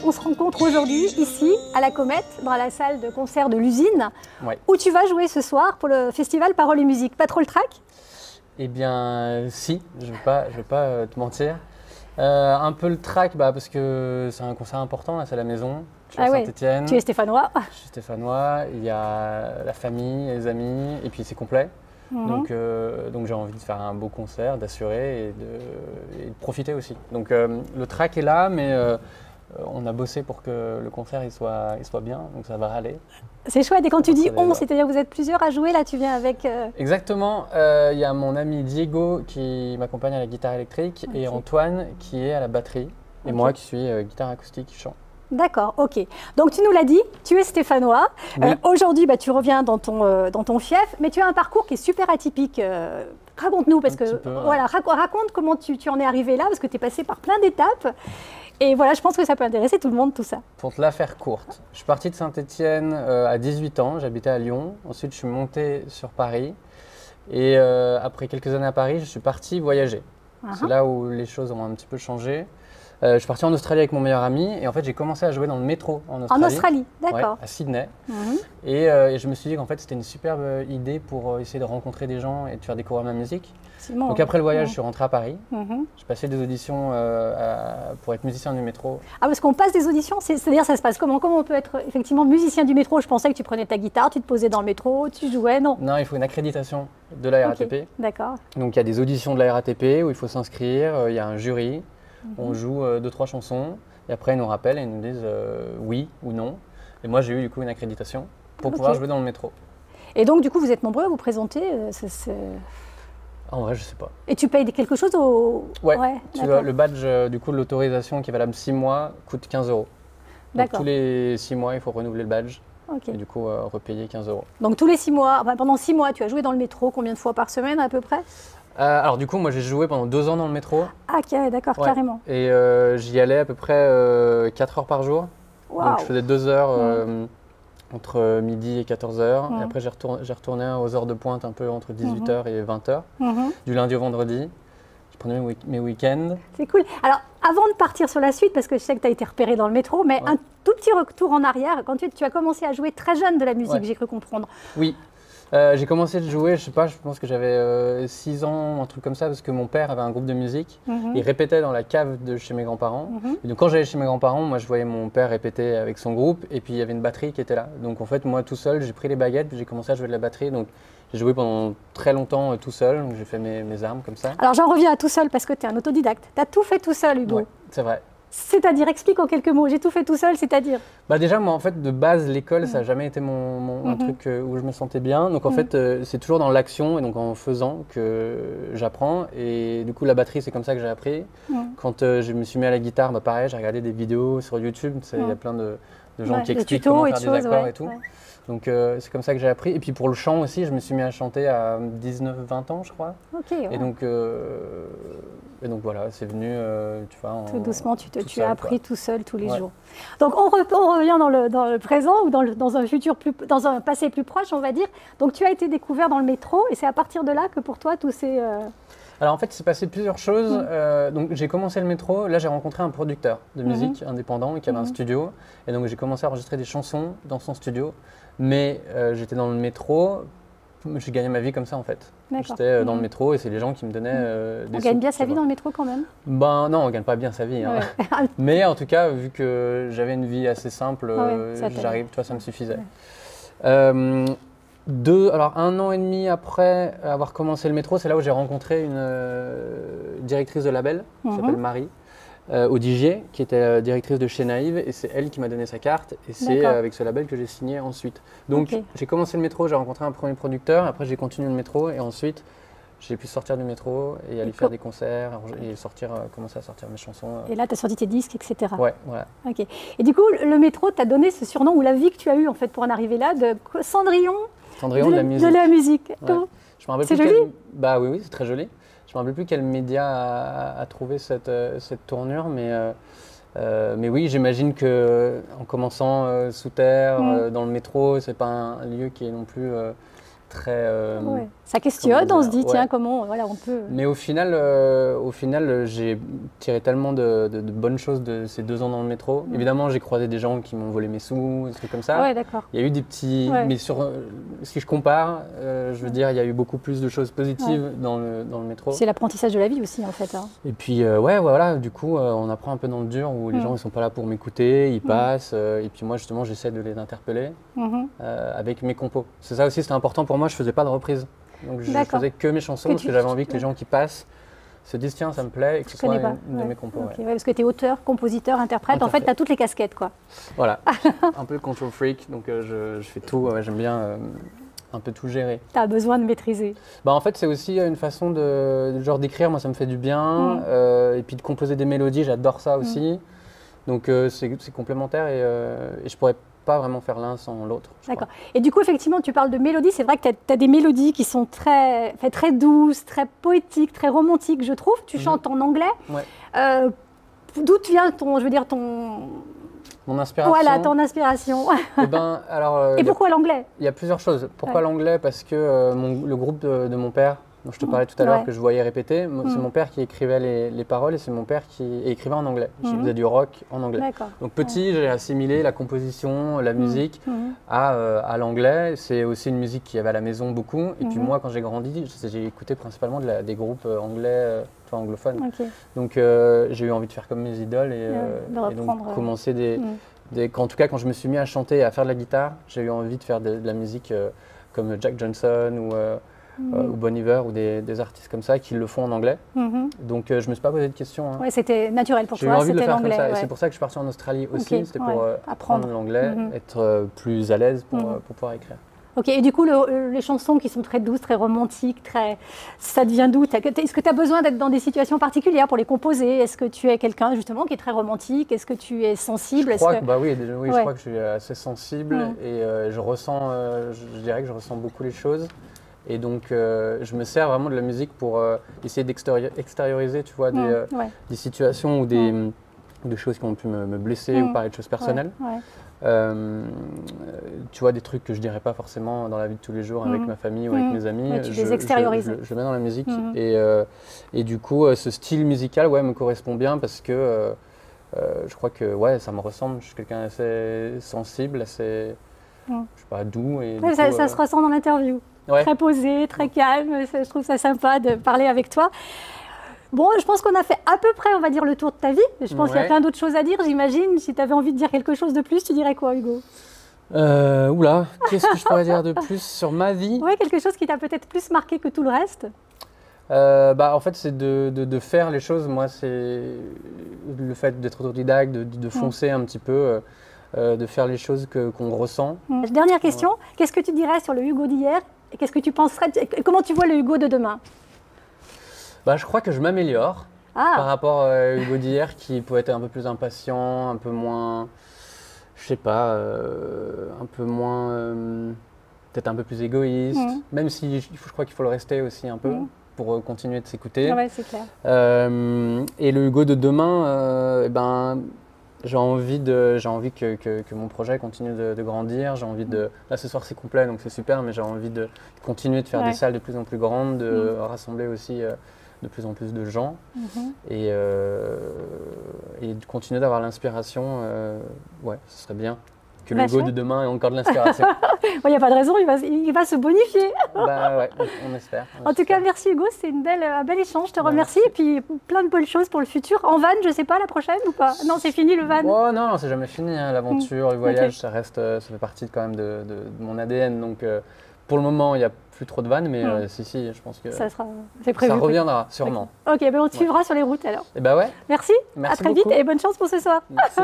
on se rencontre aujourd'hui ici à la Comète, dans la salle de concert de l'usine, Ouais. où tu vas jouer ce soir pour le festival Paroles et Musique. Pas trop le trac? Eh bien, si, je vais pas te mentir. Un peu le track, parce que c'est un concert important, là, c'est à la maison. Je suis à ouais. Saint-Étienne. Tu es stéphanois. Je suis stéphanois. Il y a la famille, les amis, et puis c'est complet. Donc j'ai envie de faire un beau concert, d'assurer et de profiter aussi. Donc le track est là, mais on a bossé pour que le concert il soit bien, donc ça va aller. C'est chouette. Et quand tu dis on, c'est-à-dire que vous êtes plusieurs à jouer, là tu viens avec… Exactement. Il y a mon ami Diego qui m'accompagne à la guitare électrique et Antoine qui est à la batterie et moi qui suis guitare acoustique, chant. D'accord, ok. Donc tu nous l'as dit, tu es stéphanois. Oui. Aujourd'hui, tu reviens dans ton fief, mais tu as un parcours qui est super atypique. Raconte-nous, parce que voilà, raconte comment tu en es arrivé là, parce que tu es passé par plein d'étapes. Et voilà, je pense que ça peut intéresser tout le monde, tout ça. Pour te la faire courte, je suis parti de Saint-Étienne à 18 ans, j'habitais à Lyon. Ensuite, je suis monté sur Paris. Et après quelques années à Paris, je suis parti voyager. C'est là où les choses ont un petit peu changé. Je suis parti en Australie avec mon meilleur ami et en fait j'ai commencé à jouer dans le métro en Australie. En Australie, d'accord. Ouais, à Sydney. Et je me suis dit qu'en fait c'était une superbe idée pour essayer de rencontrer des gens et de faire découvrir ma musique. Donc après le voyage, je suis rentré à Paris. J'ai passé des auditions pour être musicien du métro. Ah, parce qu'on passe des auditions, c'est-à-dire ça se passe comment? Comment on peut être effectivement musicien du métro? Je pensais que tu prenais ta guitare, tu te posais dans le métro, tu jouais, non? Non, il faut une accréditation de la RATP. Okay, d'accord. Donc il y a des auditions de la RATP où il faut s'inscrire, il y a un jury. On joue 2-3 chansons et après ils nous rappellent et ils nous disent oui ou non. Et moi j'ai eu du coup une accréditation pour pouvoir jouer dans le métro. Et donc du coup vous êtes nombreux à vous présenter En vrai je sais pas. Et tu payes quelque chose au… Ouais, tu vois, le badge du coup de l'autorisation qui est valable 6 mois coûte 15 €. Donc tous les 6 mois il faut renouveler le badge. Et du coup repayer 15 €. Donc tous les 6 mois, enfin, pendant 6 mois tu as joué dans le métro, combien de fois par semaine à peu près? Alors du coup moi j'ai joué pendant 2 ans dans le métro. Ah d'accord, carrément. Et j'y allais à peu près 4 heures par jour. Wow. Donc je faisais 2 heures entre midi et 14 h. Et après j'ai retourné aux heures de pointe un peu entre 18 h et 20 h. Du lundi au vendredi. Je prenais mes week-ends. C'est cool. Alors avant de partir sur la suite, parce que je sais que tu as été repéré dans le métro, mais un tout petit retour en arrière, quand tu as commencé à jouer très jeune de la musique, j'ai cru comprendre. Oui. J'ai commencé à jouer, je sais pas, je pense que j'avais 6 ans, un truc comme ça, parce que mon père avait un groupe de musique. Il répétait dans la cave de chez mes grands-parents. Et donc quand j'allais chez mes grands-parents, moi je voyais mon père répéter avec son groupe, et puis il y avait une batterie qui était là. Donc en fait, moi tout seul, j'ai pris les baguettes, puis j'ai commencé à jouer de la batterie. Donc j'ai joué pendant très longtemps tout seul, donc j'ai fait mes armes comme ça. Alors j'en reviens à tout seul parce que tu es un autodidacte. Tu as tout fait tout seul, Hugo. Ouais, c'est vrai. C'est-à-dire, explique en quelques mots, j'ai tout fait tout seul, c'est-à-dire? Déjà, moi, en fait, de base, l'école, ça n'a jamais été un truc où je me sentais bien. Donc, en fait, c'est toujours dans l'action et donc en faisant que j'apprends. Et du coup, la batterie, c'est comme ça que j'ai appris. Quand je me suis mis à la guitare, pareil, j'ai regardé des vidéos sur YouTube. Il y a plein de gens qui expliquent comment faire des accords et tout. Donc, c'est comme ça que j'ai appris. Et puis, pour le chant aussi, je me suis mis à chanter à 19-20 ans, je crois. Et donc voilà, c'est venu, tu vois… Tout doucement, tu as appris tout seul tous les jours. Donc on revient dans le présent ou dans un passé plus proche, on va dire. Donc tu as été découvert dans le métro et c'est à partir de là que pour toi tout s'est… Alors en fait, il s'est passé plusieurs choses. Donc j'ai commencé le métro, là j'ai rencontré un producteur de musique indépendant qui avait un studio. Et donc j'ai commencé à enregistrer des chansons dans son studio. Mais j'étais dans le métro, j'ai gagné ma vie comme ça en fait. J'étais dans le métro et c'est les gens qui me donnaient des sous. On gagne bien sa vie dans le métro quand même? Non, on ne gagne pas bien sa vie. Hein. Mais en tout cas, vu que j'avais une vie assez simple, ça me suffisait. Alors 1 an et demi après avoir commencé le métro, c'est là où j'ai rencontré une directrice de label qui s'appelle Marie. Odigier, qui était directrice de chez Naïve, et c'est elle qui m'a donné sa carte, et c'est avec ce label que j'ai signé ensuite. Donc j'ai commencé le métro, j'ai rencontré un premier producteur, après j'ai continué le métro, et ensuite j'ai pu sortir du métro et aller faire des concerts, et commencer à sortir mes chansons. Et là, tu as sorti tes disques, etc. Ouais, voilà. Okay. Et du coup, le métro t'a donné ce surnom, ou la vie que tu as eue en fait pour en arriver là, de Cendrillon, de la musique. De la musique. Ouais. C'est joli? Oui, c'est très joli. Je ne me rappelle plus quel média a trouvé cette tournure, mais oui, j'imagine qu'en commençant sous terre, dans le métro, ce n'est pas un lieu qui est non plus très… Ça questionne, on se dit, tiens, comment voilà, on peut... Mais au final j'ai tiré tellement de bonnes choses de ces 2 ans dans le métro. Évidemment, j'ai croisé des gens qui m'ont volé mes sous, des trucs comme ça. Ouais, d'accord. Il y a eu des petits... Mais si je compare, je veux dire, il y a eu beaucoup plus de choses positives dans le métro. C'est l'apprentissage de la vie aussi, en fait. Hein. Et puis, voilà, du coup, on apprend un peu dans le dur où les gens, ils sont pas là pour m'écouter, ils passent. Et puis moi, justement, j'essaie de les interpeller avec mes compos. C'est ça aussi, c'était important pour moi, je faisais pas de reprise. Donc je faisais que mes chansons parce que j'avais envie que les gens qui passent se disent tiens ça me plaît et que ce soit une de mes compos. Okay. Parce que tu es auteur, compositeur, interprète, en fait tu as toutes les casquettes quoi. Voilà, un peu control freak, donc je fais tout, j'aime bien un peu tout gérer. Tu as besoin de maîtriser. Bah, en fait c'est aussi une façon genre d'écrire, moi ça me fait du bien, et puis de composer des mélodies, j'adore ça aussi. Donc c'est complémentaire et je pourrais pas vraiment faire l'un sans l'autre. D'accord. Et du coup, effectivement, tu parles de mélodies. C'est vrai que tu as des mélodies qui sont très douces, très poétiques, très romantiques, je trouve. Tu chantes en anglais. Ouais. D'où vient Mon inspiration. Voilà, ton inspiration. Et pourquoi l'anglais? Il y a plusieurs choses. Pourquoi l'anglais? Parce que le groupe de mon père, dont je te parlais tout à l'heure, que je voyais répéter, c'est mon père qui écrivait les paroles et c'est mon père qui écrivait en anglais. Je faisais du rock en anglais. Donc petit, j'ai assimilé la composition, la musique à l'anglais. C'est aussi une musique qu'il y avait à la maison beaucoup. Et puis moi, quand j'ai grandi, j'ai écouté principalement des groupes anglais, anglophones. Donc j'ai eu envie de faire comme mes idoles et donc commencer en tout cas, quand je me suis mis à chanter et à faire de la guitare, j'ai eu envie de faire de la musique comme Jack Johnson ou Bon Iver ou des artistes comme ça qui le font en anglais. Donc je me suis pas posé de questions. Hein. Ouais, c'était naturel pour toi, j'ai eu envie de le faire l'anglais. Comme ça. Et c'est pour ça que je suis parti en Australie aussi, c'était pour apprendre l'anglais, être plus à l'aise pour pouvoir écrire. Ok, et du coup, les chansons qui sont très douces, très romantiques, ça devient d'où? Est-ce que tu as besoin d'être dans des situations particulières pour les composer? Est-ce que tu es quelqu'un justement qui est très romantique? Est-ce que tu es sensible? Je crois je crois que je suis assez sensible et je dirais que je ressens beaucoup les choses. Et donc, je me sers vraiment de la musique pour essayer d'extérioriser, tu vois, des situations ou des choses qui ont pu me blesser ou parler de choses personnelles. Tu vois, des trucs que je dirais pas forcément dans la vie de tous les jours avec ma famille ou avec mes amis. Tu les extériorises. Je mets dans la musique et du coup, ce style musical me correspond bien parce que je crois que ça me ressemble. Je suis quelqu'un assez sensible, assez je sais pas, doux. Et ça se ressent dans l'interview. Très posé, très calme. Je trouve ça sympa de parler avec toi. Bon, je pense qu'on a fait à peu près, on va dire, le tour de ta vie. Je pense qu'il y a plein d'autres choses à dire, j'imagine. Si tu avais envie de dire quelque chose de plus, tu dirais quoi, Hugo? Oula, qu'est-ce que je pourrais dire de plus sur ma vie? Oui, quelque chose qui t'a peut-être plus marqué que tout le reste. En fait, c'est de faire les choses. Moi, c'est le fait d'être autodidacte, de foncer un petit peu, de faire les choses qu'on ressent. Dernière question, qu'est-ce que tu dirais sur le Hugo d'hier? Et qu'est-ce que tu penserais, comment tu vois le Hugo de demain? Je crois que je m'améliore par rapport à Hugo d'hier qui pouvait être un peu plus impatient, un peu moins, je sais pas, un peu moins, peut-être un peu plus égoïste, même si je crois qu'il faut le rester aussi un peu pour continuer de s'écouter. Ouais, c'est clair. Et le Hugo de demain, j'ai envie que mon projet continue de grandir. J'ai envie là, ce soir, c'est complet, donc c'est super, mais j'ai envie de continuer de faire des salles de plus en plus grandes, de rassembler aussi de plus en plus de gens et de continuer d'avoir l'inspiration. Ce serait bien que le Hugo de demain ait encore de l'inspiration. Il n'y a pas de raison, il va se bonifier. On espère. En tout cas, merci Hugo, c'est un bel échange, je te remercie. Et puis plein de bonnes choses pour le futur. En van, je ne sais pas, la prochaine ou pas? Non, c'est fini le van. Oh non, c'est jamais fini. Hein. L'aventure, le voyage, ça fait partie quand même de mon ADN. Donc pour le moment, il n'y a plus trop de vannes, mais si, je pense que c'est prévu. Ça reviendra sûrement. Ok, on te suivra sur les routes alors. Et ouais. Merci à très vite et bonne chance pour ce soir. Merci.